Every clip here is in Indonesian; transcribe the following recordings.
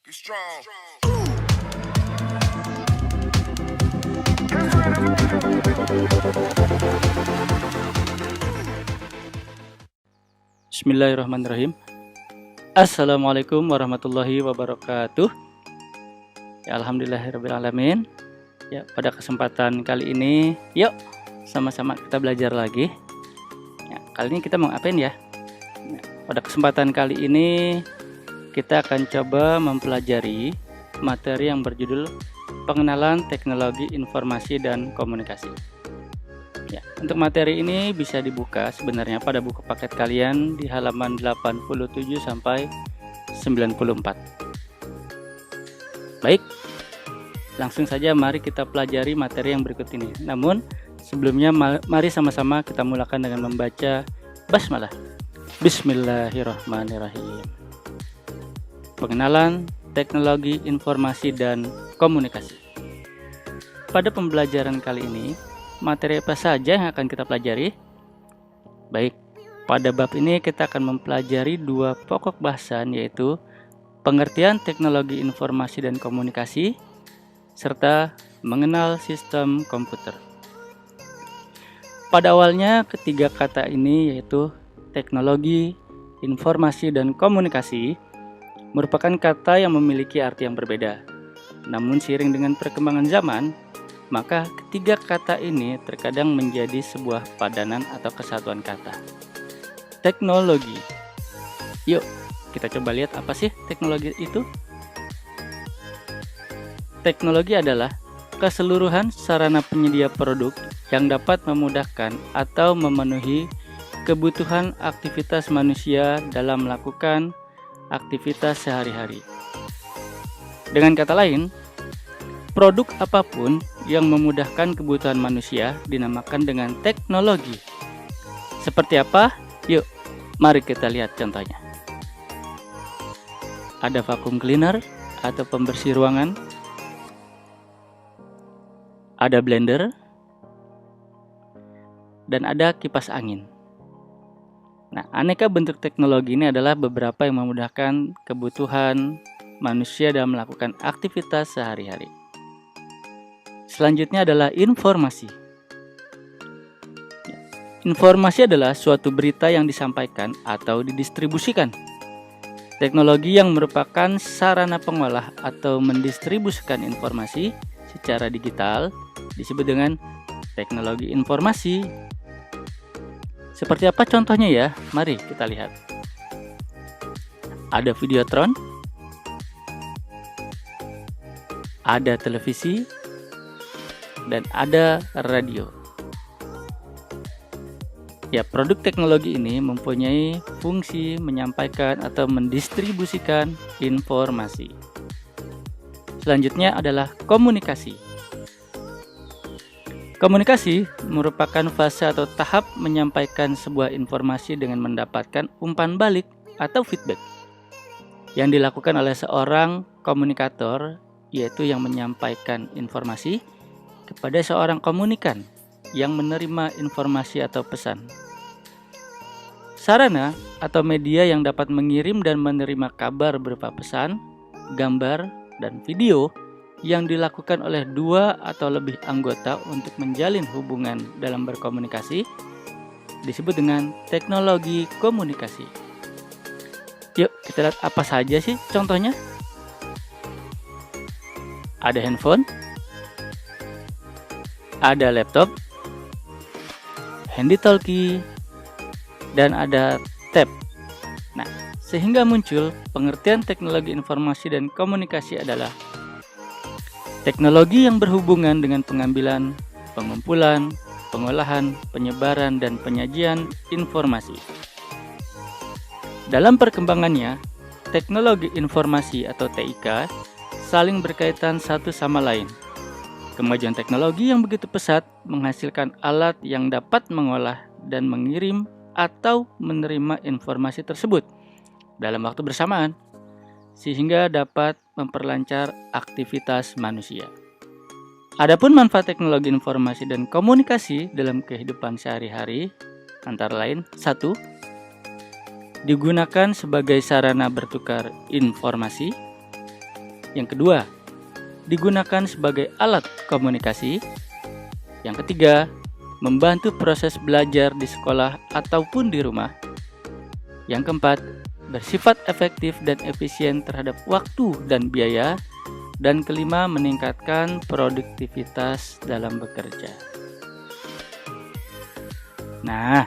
strong. Bismillahirrahmanirrahim. Assalamualaikum warahmatullahi wabarakatuh. Ya, alhamdulillahirrahmanirrahim. Ya, pada kesempatan kali ini, yuk sama-sama kita belajar lagi. Ya, kali ini kita mau ngapain ya? Ya, pada kesempatan kali ini kita akan coba mempelajari materi yang berjudul Pengenalan Teknologi Informasi dan Komunikasi. Ya, untuk materi ini bisa dibuka sebenarnya pada buku paket kalian di halaman 87 sampai 94. Baik, langsung saja mari kita pelajari materi yang berikut ini. Namun sebelumnya mari sama-sama kita mulakan dengan membaca basmalah. Bismillahirrahmanirrahim. Pengenalan Teknologi Informasi dan Komunikasi. Pada pembelajaran kali ini, materi apa saja yang akan kita pelajari? Baik, pada bab ini kita akan mempelajari dua pokok bahasan, yaitu pengertian teknologi informasi dan komunikasi, serta mengenal sistem komputer. Pada awalnya, ketiga kata ini yaitu teknologi, informasi, dan komunikasi merupakan kata yang memiliki arti yang berbeda. Namun seiring dengan perkembangan zaman, maka ketiga kata ini terkadang menjadi sebuah padanan atau kesatuan kata. Teknologi. Yuk, kita coba lihat apa sih teknologi itu? Teknologi adalah keseluruhan sarana penyedia produk yang dapat memudahkan atau memenuhi kebutuhan aktivitas manusia dalam melakukan aktivitas sehari-hari. Dengan kata lain, produk apapun yang memudahkan kebutuhan manusia dinamakan dengan teknologi. Seperti apa? Yuk, mari kita lihat contohnya. Ada vacuum cleaner atau pembersih ruangan. Ada blender. Dan ada kipas angin. Nah, aneka bentuk teknologi ini adalah beberapa yang memudahkan kebutuhan manusia dalam melakukan aktivitas sehari-hari. Selanjutnya adalah informasi. Informasi adalah suatu berita yang disampaikan atau didistribusikan. Teknologi yang merupakan sarana pengolah atau mendistribusikan informasi secara digital disebut dengan teknologi informasi. Seperti apa contohnya ya? Mari kita lihat. Ada videotron, ada televisi, dan ada radio. Ya, produk teknologi ini mempunyai fungsi menyampaikan atau mendistribusikan informasi. Selanjutnya adalah komunikasi. Komunikasi merupakan fase atau tahap menyampaikan sebuah informasi dengan mendapatkan umpan balik atau feedback yang dilakukan oleh seorang komunikator, yaitu yang menyampaikan informasi kepada seorang komunikan yang menerima informasi atau pesan. Sarana atau media yang dapat mengirim dan menerima kabar berupa pesan, gambar, dan video yang dilakukan oleh dua atau lebih anggota untuk menjalin hubungan dalam berkomunikasi disebut dengan teknologi komunikasi. Yuk, kita lihat apa saja sih contohnya. Ada handphone, ada laptop, handy talkie, dan ada tab. Nah, sehingga muncul pengertian teknologi informasi dan komunikasi adalah teknologi yang berhubungan dengan pengambilan, pengumpulan, pengolahan, penyebaran, dan penyajian informasi. Dalam perkembangannya, teknologi informasi atau TIK saling berkaitan satu sama lain. Kemajuan teknologi yang begitu pesat menghasilkan alat yang dapat mengolah dan mengirim atau menerima informasi tersebut dalam waktu bersamaan, sehingga dapat memperlancar aktivitas manusia. Adapun manfaat teknologi informasi dan komunikasi dalam kehidupan sehari-hari antara lain: 1. Digunakan sebagai sarana bertukar informasi. Yang kedua, digunakan sebagai alat komunikasi. Yang ketiga, membantu proses belajar di sekolah ataupun di rumah. Yang keempat, bersifat efektif dan efisien terhadap waktu dan biaya. Dan kelima, meningkatkan produktivitas dalam bekerja. Nah,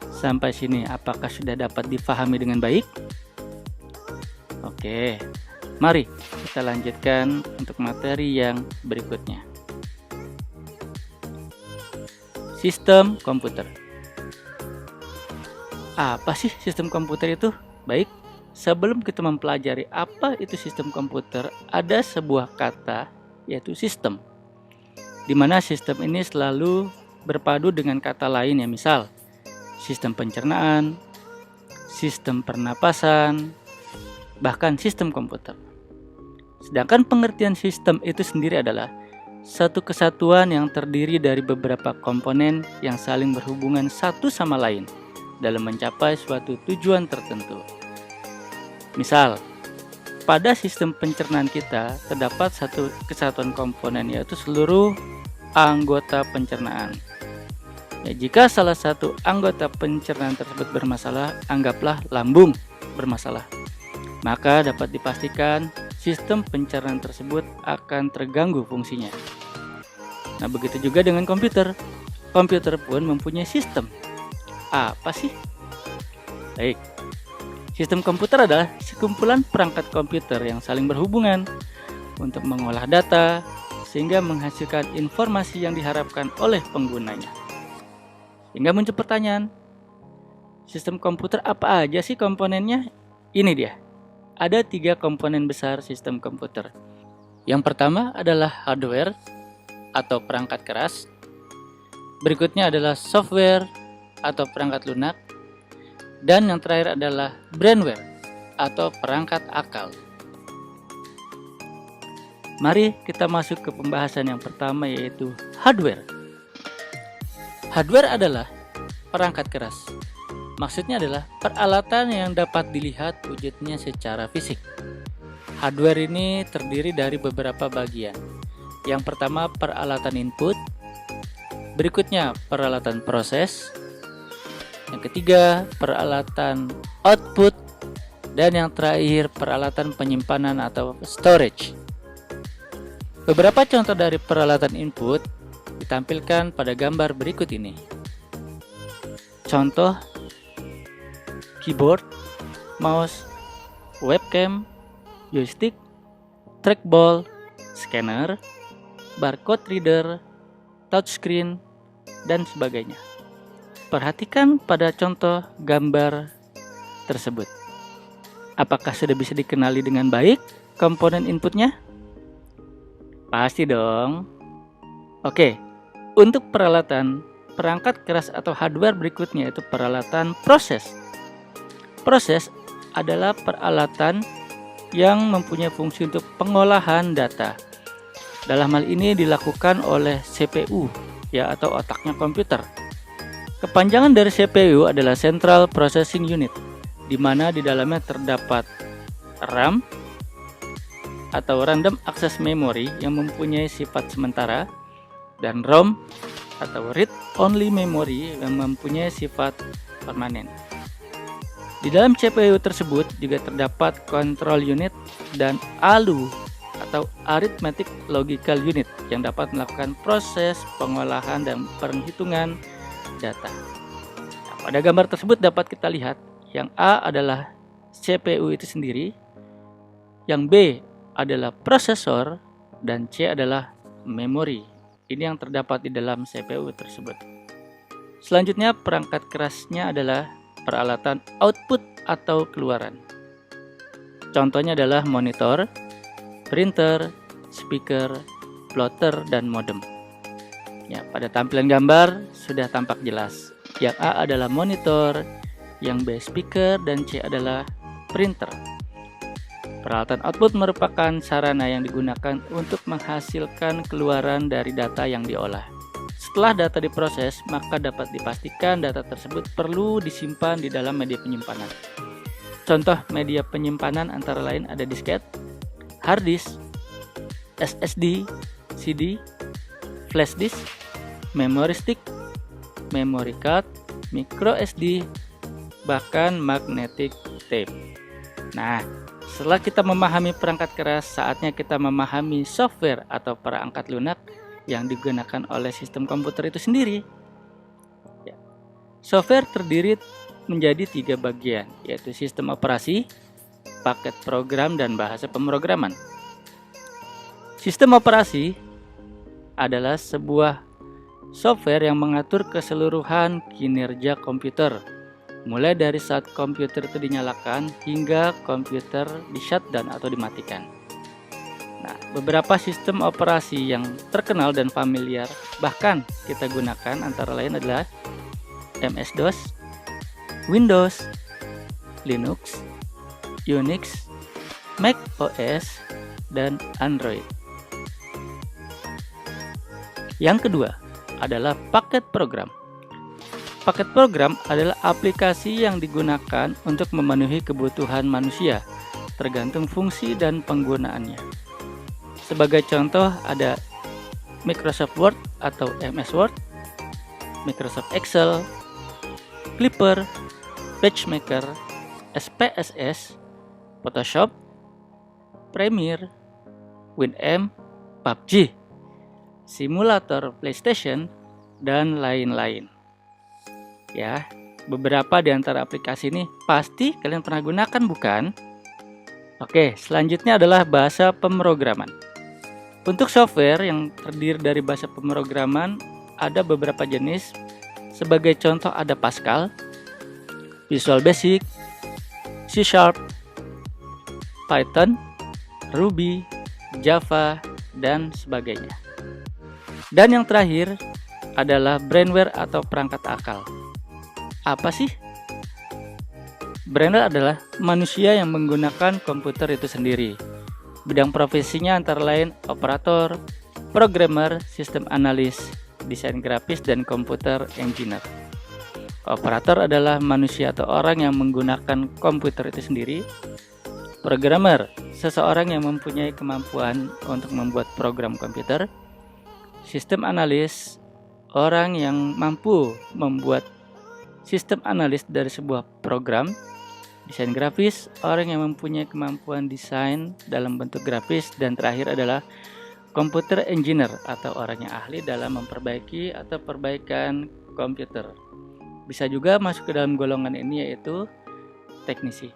sampai sini apakah sudah dapat difahami dengan baik? Oke, mari kita lanjutkan untuk materi yang berikutnya. Sistem komputer. Apa sih sistem komputer itu? Baik, sebelum kita mempelajari apa itu sistem komputer, ada sebuah kata yaitu sistem. Di mana sistem ini selalu berpadu dengan kata lain ya, misal sistem pencernaan, sistem pernapasan, bahkan sistem komputer. Sedangkan pengertian sistem itu sendiri adalah satu kesatuan yang terdiri dari beberapa komponen yang saling berhubungan satu sama lain dalam mencapai suatu tujuan tertentu. Misal, pada sistem pencernaan kita terdapat satu kesatuan komponen yaitu seluruh anggota pencernaan. Ya, jika salah satu anggota pencernaan tersebut bermasalah, anggaplah lambung bermasalah, maka dapat dipastikan sistem pencernaan tersebut akan terganggu fungsinya. Nah, begitu juga dengan komputer. Komputer pun mempunyai sistem. Apa sih? Baik. Sistem komputer adalah sekumpulan perangkat komputer yang saling berhubungan untuk mengolah data sehingga menghasilkan informasi yang diharapkan oleh penggunanya. Hingga muncul pertanyaan, sistem komputer apa aja sih komponennya? Ini dia. Ada 3 komponen besar sistem komputer. Yang pertama adalah hardware atau perangkat keras. Berikutnya adalah software atau perangkat lunak. Dan yang terakhir adalah brainware atau perangkat akal. Mari kita masuk ke pembahasan yang pertama, yaitu hardware. Hardware adalah perangkat keras. Maksudnya adalah peralatan yang dapat dilihat wujudnya secara fisik. Hardware ini terdiri dari beberapa bagian. Yang pertama, peralatan input. Berikutnya, peralatan proses. Yang ketiga, peralatan output. Dan yang terakhir, peralatan penyimpanan atau storage. Beberapa contoh dari peralatan input ditampilkan pada gambar berikut ini. Contoh: keyboard, mouse, webcam, joystick, trackball, scanner, barcode reader, touchscreen, dan sebagainya. Perhatikan pada contoh gambar tersebut. Apakah sudah bisa dikenali dengan baik komponen inputnya? Pasti dong. Oke, untuk peralatan perangkat keras atau hardware berikutnya yaitu peralatan proses. Proses adalah peralatan yang mempunyai fungsi untuk pengolahan data. Dalam hal ini dilakukan oleh CPU, ya, atau otaknya komputer. Kepanjangan dari CPU adalah Central Processing Unit, di mana di dalamnya terdapat RAM atau Random Access Memory yang mempunyai sifat sementara, dan ROM atau Read Only Memory yang mempunyai sifat permanen. Di dalam CPU tersebut juga terdapat Control Unit dan ALU atau Arithmetic Logical Unit yang dapat melakukan proses pengolahan dan perhitungan data. Nah, pada gambar tersebut dapat kita lihat yang A adalah CPU itu sendiri, yang B adalah prosesor, dan C adalah memori. Ini yang terdapat di dalam CPU tersebut. Selanjutnya, perangkat kerasnya adalah peralatan output atau keluaran. Contohnya adalah monitor, printer, speaker, plotter, dan modem. Ya, pada tampilan gambar sudah tampak jelas. Yang A adalah monitor, yang B speaker, dan C adalah printer. Peralatan output merupakan sarana yang digunakan untuk menghasilkan keluaran dari data yang diolah. Setelah data diproses, maka dapat dipastikan data tersebut perlu disimpan di dalam media penyimpanan. Contoh media penyimpanan antara lain ada disket, hard disk, SSD, CD, flash disk, memory stick, memory card, micro SD, bahkan magnetic tape. Nah, setelah kita memahami perangkat keras, saatnya kita memahami software atau perangkat lunak yang digunakan oleh sistem komputer itu sendiri. Ya. Software terdiri menjadi 3 bagian, yaitu sistem operasi, paket program, dan bahasa pemrograman. Sistem operasi adalah sebuah software yang mengatur keseluruhan kinerja komputer, mulai dari saat komputer itu dinyalakan hingga komputer di-shutdown atau dimatikan. Nah, beberapa sistem operasi yang terkenal dan familiar bahkan kita gunakan antara lain adalah MS-DOS, Windows, Linux, Unix, Mac OS, dan Android. Yang kedua adalah paket program. Paket program adalah aplikasi yang digunakan untuk memenuhi kebutuhan manusia, tergantung fungsi dan penggunaannya. Sebagai contoh ada Microsoft Word atau MS Word, Microsoft Excel, Clipper, PageMaker, SPSS, Photoshop, Premiere, Winamp, PUBG, simulator PlayStation, dan lain-lain. Ya, beberapa di antara aplikasi ini pasti kalian pernah gunakan, bukan? Oke, selanjutnya adalah bahasa pemrograman. Untuk software yang terdiri dari bahasa pemrograman ada beberapa jenis. Sebagai contoh ada Pascal, Visual Basic, C#, Python, Ruby, Java, dan sebagainya. Dan yang terakhir adalah brainware atau perangkat akal. Apa sih? Brainware adalah manusia yang menggunakan komputer itu sendiri. Bidang profesinya antara lain operator, programmer, sistem analis, desain grafis, dan komputer engineer. Operator adalah manusia atau orang yang menggunakan komputer itu sendiri. Programmer, seseorang yang mempunyai kemampuan untuk membuat program komputer. Sistem analis, orang yang mampu membuat sistem analis dari sebuah program. Desain grafis, orang yang mempunyai kemampuan desain dalam bentuk grafis. Dan terakhir adalah komputer engineer atau orang yang ahli dalam memperbaiki atau perbaikan komputer. Bisa juga masuk ke dalam golongan ini, yaitu teknisi.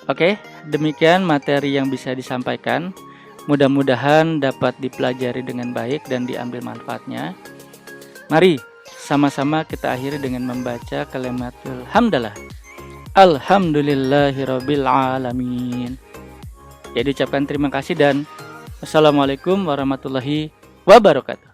Oke, demikian materi yang bisa disampaikan. Mudah-mudahan dapat dipelajari dengan baik dan diambil manfaatnya. Mari sama-sama kita akhiri dengan membaca kalimatul hamdalah. Alhamdulillahirabbil alamin. Jadi ucapkan terima kasih dan wassalamualaikum warahmatullahi wabarakatuh.